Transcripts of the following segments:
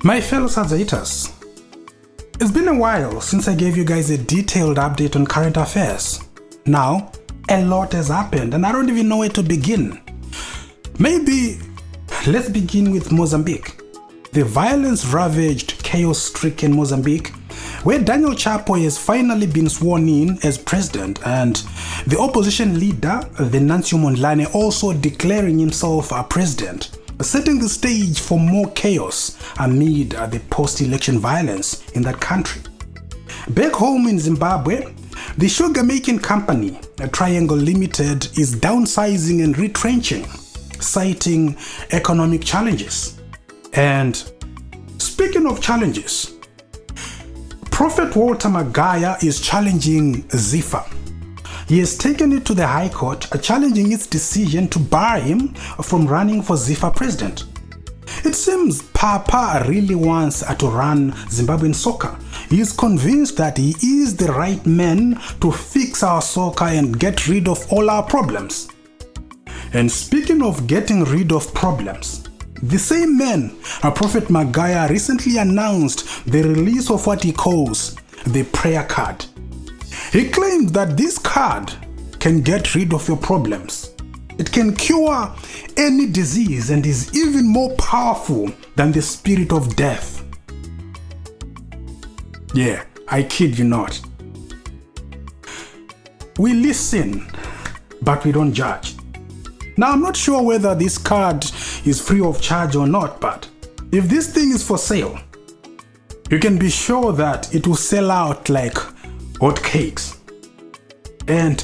My fellow Sazaiters, it's been a while since I gave you guys a detailed update on current affairs. Now, a lot has happened and I don't even know where to begin. Maybe let's begin with Mozambique. The violence-ravaged, chaos-stricken Mozambique, where Daniel Chapo has finally been sworn in as president, and the opposition leader, Venancio Mondlane, also declaring himself a president, setting the stage for more chaos amid the post-election violence in that country. Back home in Zimbabwe, the sugar-making company, Triangle Limited, is downsizing and retrenching, citing economic challenges. And speaking of challenges, Prophet Walter Magaya is challenging ZIFA. He has taken it to the High Court, challenging its decision to bar him from running for ZIFA president. It seems Papa really wants to run Zimbabwean soccer. He is convinced that he is the right man to fix our soccer and get rid of all our problems. And speaking of getting rid of problems, the same man, Prophet Magaya, recently announced the release of what he calls the prayer card. He claimed that this card can get rid of your problems. It can cure any disease and is even more powerful than the spirit of death. Yeah, I kid you not. We listen, but we don't judge. Now, I'm not sure whether this card is free of charge or not, but if this thing is for sale, you can be sure that it will sell out like hotcakes. And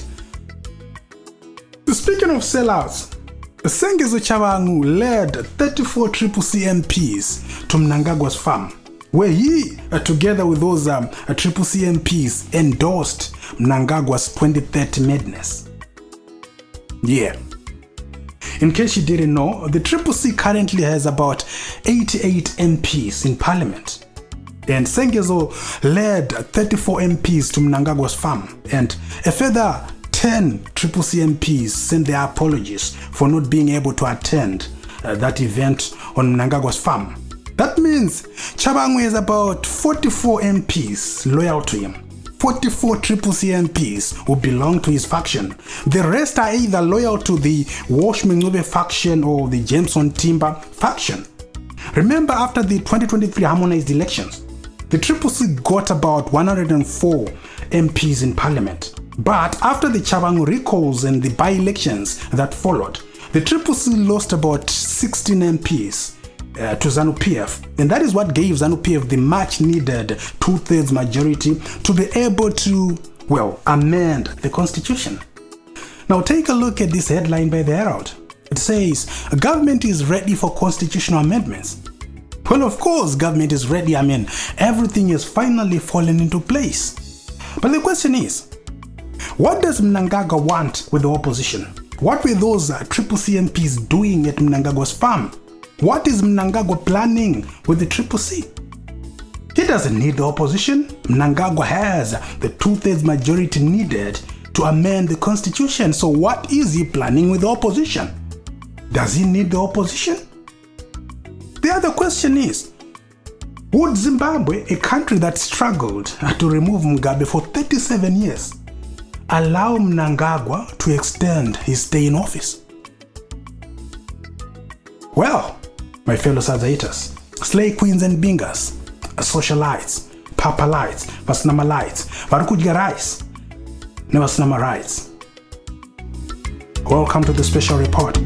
speaking of sellouts, Sengezo Chabangu led 34 CCC MPs to Mnangagwa's farm, where he, together with those CCC MPs, endorsed Mnangagwa's 2030 madness. Yeah. In case you didn't know, the CCC currently has about 88 MPs in parliament. And Sengezo led 34 MPs to Mnangagwa's farm, and a further 10 CCC MPs sent their apologies for not being able to attend that event on Mnangagwa's farm. That means Chabangu has about 44 MPs loyal to him. 44 CCC MPs who belong to his faction. The rest are either loyal to the Wash Mngube faction or the Jameson Timber faction. Remember, after the 2023 harmonized elections, the CCC got about 104 MPs in parliament. But after the Chabangu recalls and the by-elections that followed, the CCC lost about 16 MPs to ZANU-PF, and that is what gave ZANU-PF the much-needed 2/3 majority to be able to, amend the constitution. Now take a look at this headline by the Herald. It says, government is ready for constitutional amendments. Well, of course, government is ready. I mean, everything is finally fallen into place. But the question is, what does Mnangagwa want with the opposition? What were those CCC MPs doing at Mnangagwa's farm? What is Mnangagwa planning with the CCC? He doesn't need the opposition. Mnangagwa has the 2/3 majority needed to amend the constitution. So what is he planning with the opposition? Does he need the opposition? The other question is, would Zimbabwe, a country that struggled to remove Mugabe for 37 years, allow Mnangagwa to extend his stay in office? Well, my fellow Sazaiters, slay queens and bingers, socialites, papalites, vasinamalites, varikudya rice, nevasinama rights. Welcome to the special report.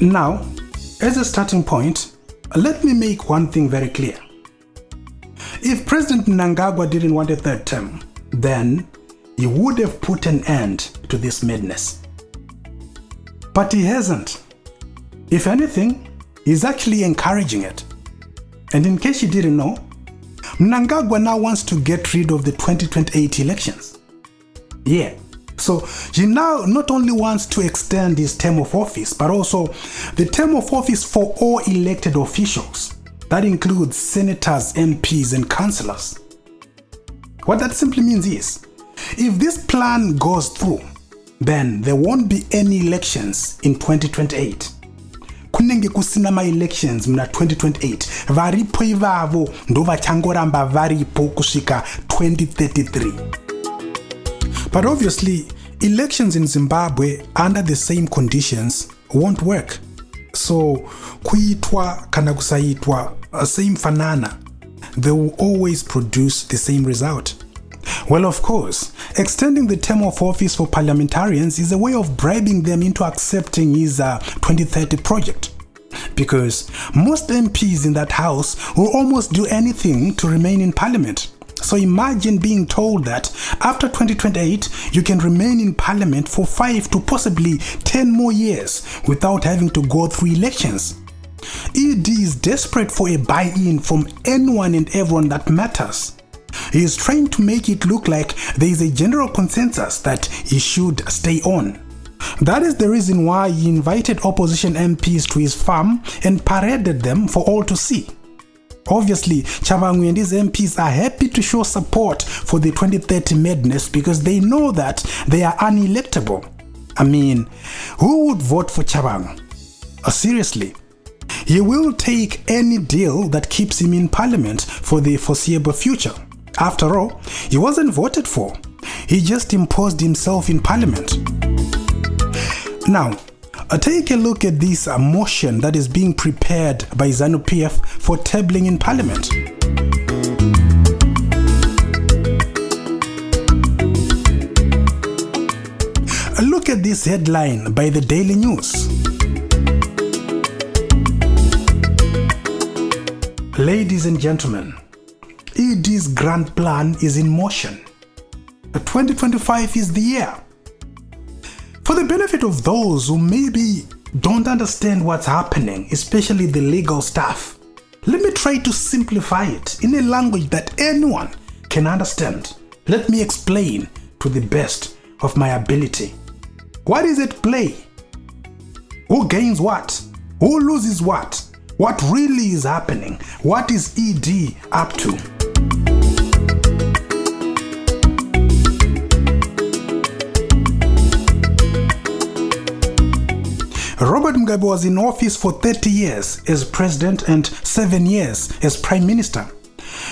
Now, as a starting point, let me make one thing very clear. If President Mnangagwa didn't want a third term, then he would have put an end to this madness. But he hasn't. If anything, he's actually encouraging it. And in case you didn't know, Mnangagwa now wants to get rid of the 2028 elections. Yeah. So he now not only wants to extend his term of office, but also the term of office for all elected officials. That includes senators, MPs, and councillors. What that simply means is, if this plan goes through, then there won't be any elections in 2028. Kunenge kusina ma elections mna 2028. Varipo ivavo ndo vachangoramba varipo kusvika 2033. But obviously, elections in Zimbabwe under the same conditions won't work. So, kuitwa kana kusaitwa, same fanana, they will always produce the same result. Well, of course, extending the term of office for parliamentarians is a way of bribing them into accepting his 2030 project. Because most MPs in that house will almost do anything to remain in parliament. So imagine being told that after 2028, you can remain in parliament for 5 to possibly 10 more years without having to go through elections. ED is desperate for a buy-in from anyone and everyone that matters. He is trying to make it look like there is a general consensus that he should stay on. That is the reason why he invited opposition MPs to his farm and paraded them for all to see. Obviously, Chavangu and his MPs are happy to show support for the 2030 madness because they know that they are unelectable. I mean, who would vote for Chavangu? Seriously. He will take any deal that keeps him in parliament for the foreseeable future. After all, he wasn't voted for. He just imposed himself in parliament. Now, take a look at this motion that is being prepared by ZANU-PF for tabling in parliament. Look at this headline by the Daily News. Ladies and gentlemen, ED's grand plan is in motion. 2025 is the year. For the benefit of those who maybe don't understand what's happening, especially the legal stuff, let me try to simplify it in a language that anyone can understand. Let me explain to the best of my ability. What is at play? Who gains what? Who loses what? What really is happening? What is ED up to? Robert Mugabe was in office for 30 years as president and 7 years as prime minister.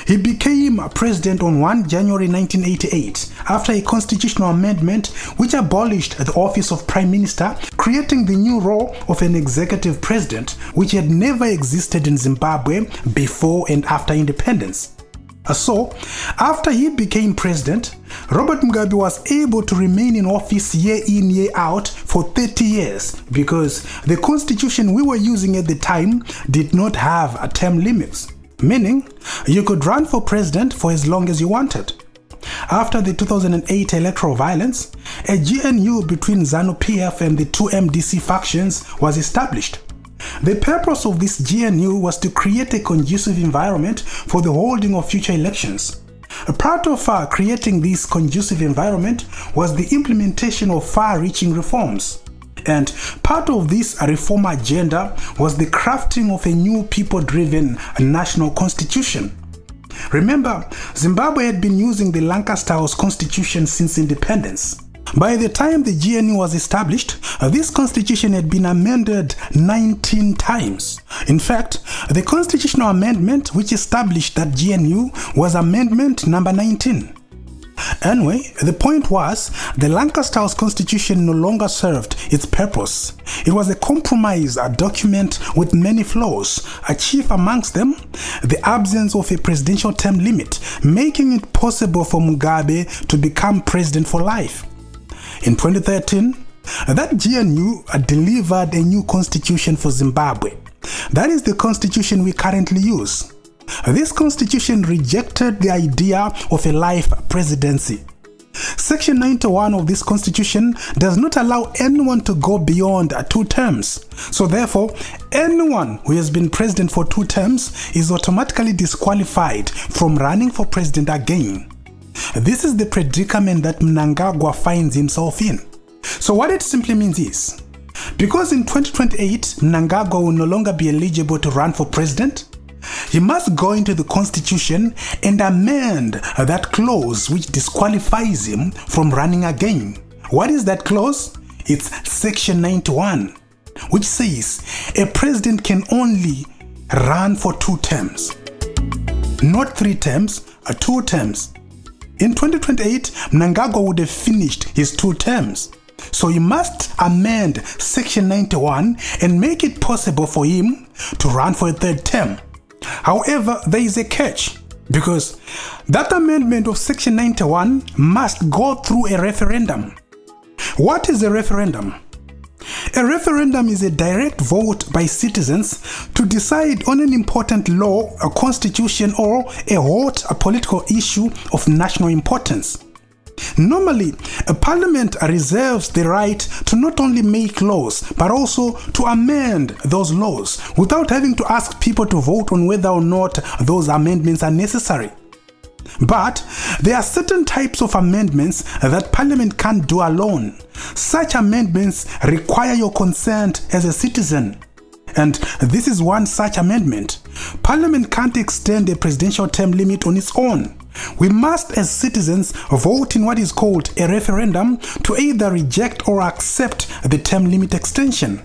He became president on 1 January 1988 after a constitutional amendment which abolished the office of prime minister, creating the new role of an executive president, which had never existed in Zimbabwe before and after independence. So, after he became president, Robert Mugabe was able to remain in office year in, year out for 30 years because the constitution we were using at the time did not have term limits, meaning you could run for president for as long as you wanted. After the 2008 electoral violence, a GNU between ZANU-PF and the two MDC factions was established. The purpose of this GNU was to create a conducive environment for the holding of future elections. A part of creating this conducive environment was the implementation of far-reaching reforms. And part of this reform agenda was the crafting of a new people-driven national constitution. Remember, Zimbabwe had been using the Lancaster House constitution since independence. By the time the GNU was established, this constitution had been amended 19 times. In fact, the constitutional amendment which established that GNU was amendment number 19. Anyway, the point was, the Lancaster House constitution no longer served its purpose. It was a compromise, a document with many flaws, chief amongst them, the absence of a presidential term limit, making it possible for Mugabe to become president for life. In 2013, that GNU delivered a new constitution for Zimbabwe. That is the constitution we currently use. This constitution rejected the idea of a life presidency. Section 91 of this constitution does not allow anyone to go beyond 2 terms. So therefore, anyone who has been president for 2 terms is automatically disqualified from running for president again. This is the predicament that Mnangagwa finds himself in. So what it simply means is, because in 2028, Mnangagwa will no longer be eligible to run for president, he must go into the constitution and amend that clause which disqualifies him from running again. What is that clause? It's Section 91, which says a president can only run for 2 terms. Not 3 terms, 2 terms. In 2028, Mnangagwa would have finished his 2 terms. So he must amend Section 91 and make it possible for him to run for a 3rd term. However, there is a catch, because that amendment of Section 91 must go through a referendum. What is a referendum? A referendum is a direct vote by citizens to decide on an important law, a constitution, or a hot political issue of national importance. Normally, a parliament reserves the right to not only make laws, but also to amend those laws without having to ask people to vote on whether or not those amendments are necessary. But there are certain types of amendments that Parliament can't do alone. Such amendments require your consent as a citizen. And this is one such amendment. Parliament can't extend a presidential term limit on its own. We must, as citizens, vote in what is called a referendum to either reject or accept the term limit extension.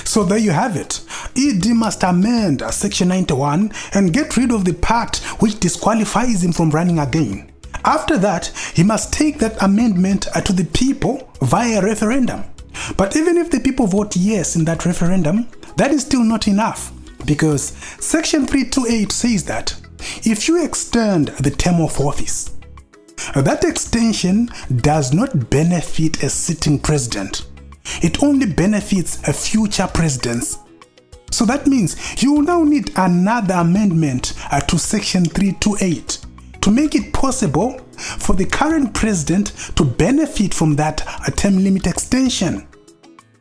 So there you have it. ED must amend Section 91 and get rid of the part which disqualifies him from running again. After that, he must take that amendment to the people via a referendum. But even if the people vote yes in that referendum, that is still not enough, because Section 328 says that if you extend the term of office, that extension does not benefit a sitting president. It only benefits a future presidents. So that means you will now need another amendment to Section 328 to make it possible for the current president to benefit from that term limit extension.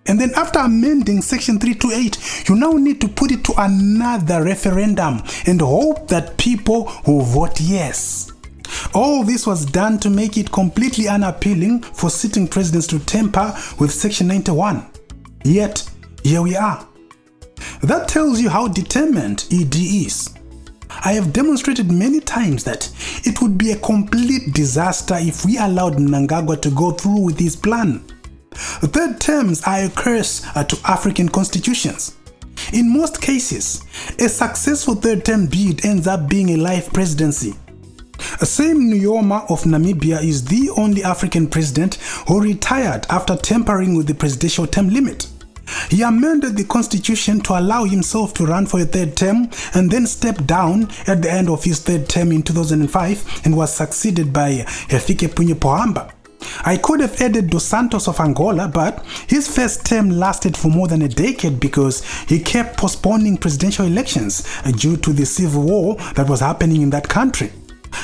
And then after amending Section 328, you now need to put it to another referendum and hope that people will vote yes. All this was done to make it completely unappealing for sitting presidents to tamper with Section 91. Yet, here we are. That tells you how determined ED is. I have demonstrated many times that it would be a complete disaster if we allowed Mnangagwa to go through with his plan. 3rd terms are a curse to African constitutions. In most cases, a successful 3rd term bid ends up being a life presidency. Sam Nujoma of Namibia is the only African president who retired after tampering with the presidential term limit. He amended the constitution to allow himself to run for a 3rd term and then stepped down at the end of his 3rd term in 2005 and was succeeded by Hifikepunye Pohamba. I could have added Dos Santos of Angola, but his first term lasted for more than a decade because he kept postponing presidential elections due to the civil war that was happening in that country.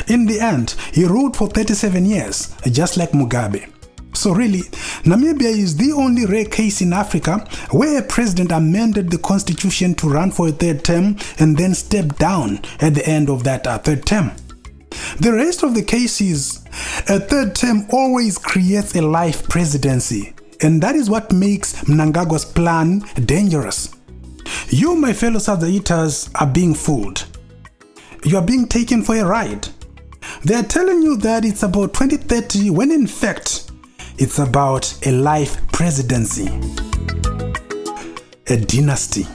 In the end, he ruled for 37 years, just like Mugabe. So really, Namibia is the only rare case in Africa where a president amended the constitution to run for a 3rd term and then stepped down at the end of that 3rd term. The rest of the cases, a 3rd term always creates a life presidency, and that is what makes Mnangagwa's plan dangerous. You, my fellow South Eaters, are being fooled. You are being taken for a ride. They are telling you that it's about 2030 when in fact it's about a life presidency, a dynasty.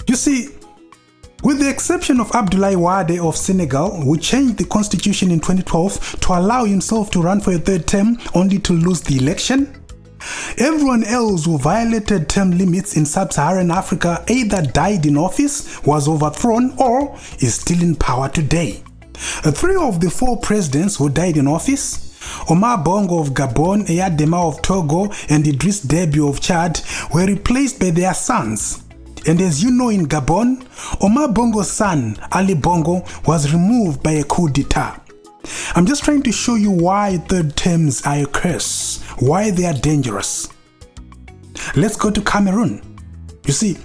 You see, with the exception of Abdoulaye Wade of Senegal, who changed the constitution in 2012 to allow himself to run for a 3rd term only to lose the election, everyone else who violated term limits in sub-Saharan Africa either died in office, was overthrown, or is still in power today. 3 of the 4 presidents who died in office, Omar Bongo of Gabon, Eyadema of Togo, and Idriss Déby of Chad, were replaced by their sons. And as you know, in Gabon, Omar Bongo's son, Ali Bongo, was removed by a coup d'etat. I'm just trying to show you why third terms are a curse, why they are dangerous. Let's go to Cameroon. You see,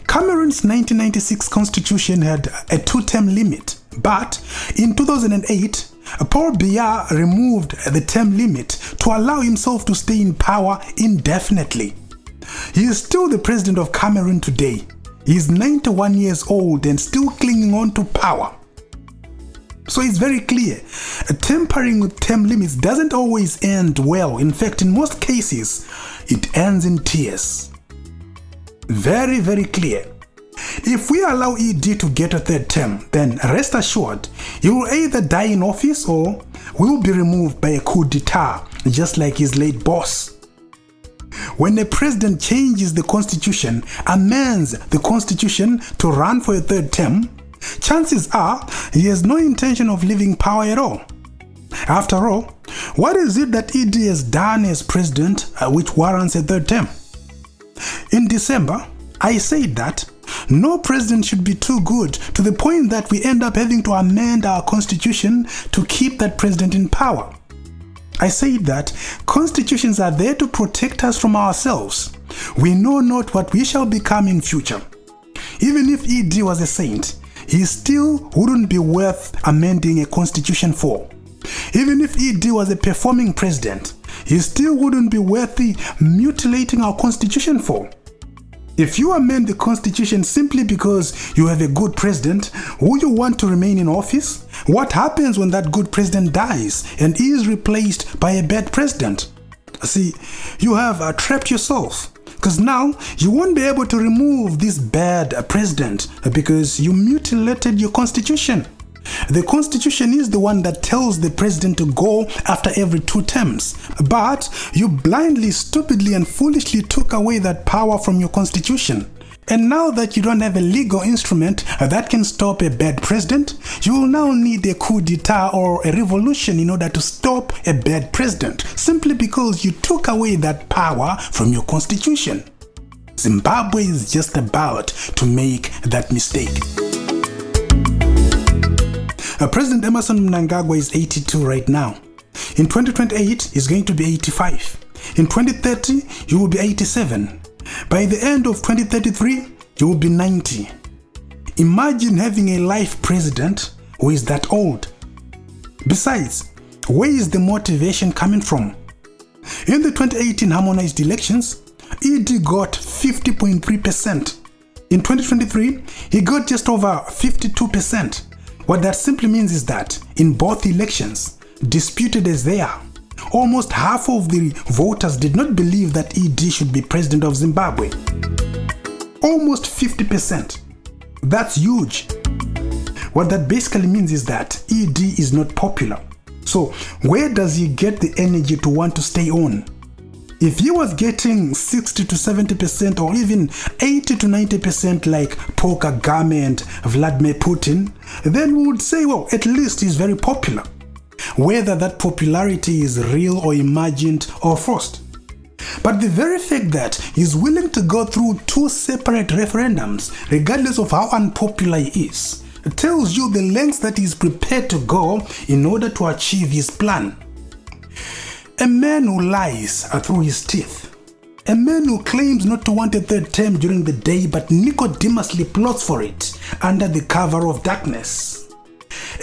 Cameroon's 1996 constitution had a 2-term limit, but in 2008, Paul Biya removed the term limit to allow himself to stay in power indefinitely. He is still the president of Cameroon today. He is 91 years old and still clinging on to power. So it's very clear, tampering with term limits doesn't always end well. In fact, in most cases, it ends in tears. Very, very clear. If we allow ED to get a third term, then rest assured, he will either die in office or will be removed by a coup d'etat, just like his late boss. When a president changes the constitution, amends the constitution to run for a third term, chances are he has no intention of leaving power at all. After all, what is it that ED has done as president which warrants a third term? In December, I said that no president should be too good to the point that we end up having to amend our constitution to keep that president in power. I said that constitutions are there to protect us from ourselves. We know not what we shall become in future. Even if ED was a saint, he still wouldn't be worth amending a constitution for. Even if ED was a performing president, he still wouldn't be worthy mutilating our constitution for. If you amend the constitution simply because you have a good president who you want to remain in office, what happens when that good president dies and is replaced by a bad president? See, you have trapped yourself, because now you won't be able to remove this bad president because you mutilated your constitution. The constitution is the one that tells the president to go after every 2 terms, but you blindly, stupidly and foolishly took away that power from your constitution. And now that you don't have a legal instrument that can stop a bad president, you will now need a coup d'etat or a revolution in order to stop a bad president, simply because you took away that power from your constitution. Zimbabwe is just about to make that mistake. President Emmerson Mnangagwa is 82 right now. In 2028, he's going to be 85. In 2030, he will be 87. By the end of 2033, he will be 90. Imagine having a life president who is that old. Besides, where is the motivation coming from? In the 2018 harmonized elections, ED got 50.3%. In 2023, he got just over 52%. What that simply means is that in both elections, disputed as they are, almost half of the voters did not believe that ED should be president of Zimbabwe. Almost 50%. That's huge. What that basically means is that ED is not popular. So where does he get the energy to want to stay on? If he was getting 60 to 70% or even 80 to 90% like Paul Kagame and Vladimir Putin, then we would say, well, at least he's very popular. Whether that popularity is real or imagined or forced. But the very fact that he's willing to go through 2 separate referendums, regardless of how unpopular he is, tells you the lengths that he's prepared to go in order to achieve his plan. A man who lies through his teeth. A man who claims not to want a third term during the day but Nicodemously plots for it under the cover of darkness.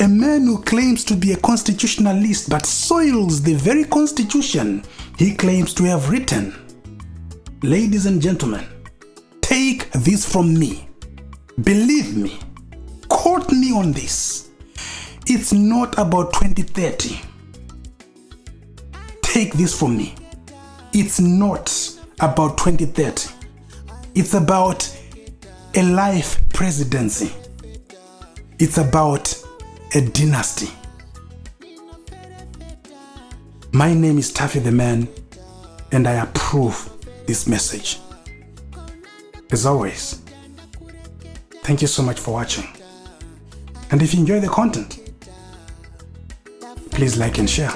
A man who claims to be a constitutionalist but soils the very constitution he claims to have written. Ladies and gentlemen, take this from me. Believe me. Quote me on this. It's not about 2030. Take this from me. It's not about 2030. It's about a life presidency. It's about a dynasty. My name is Taffy the Man, and I approve this message. As always, thank you so much for watching. And if you enjoy the content, please like and share.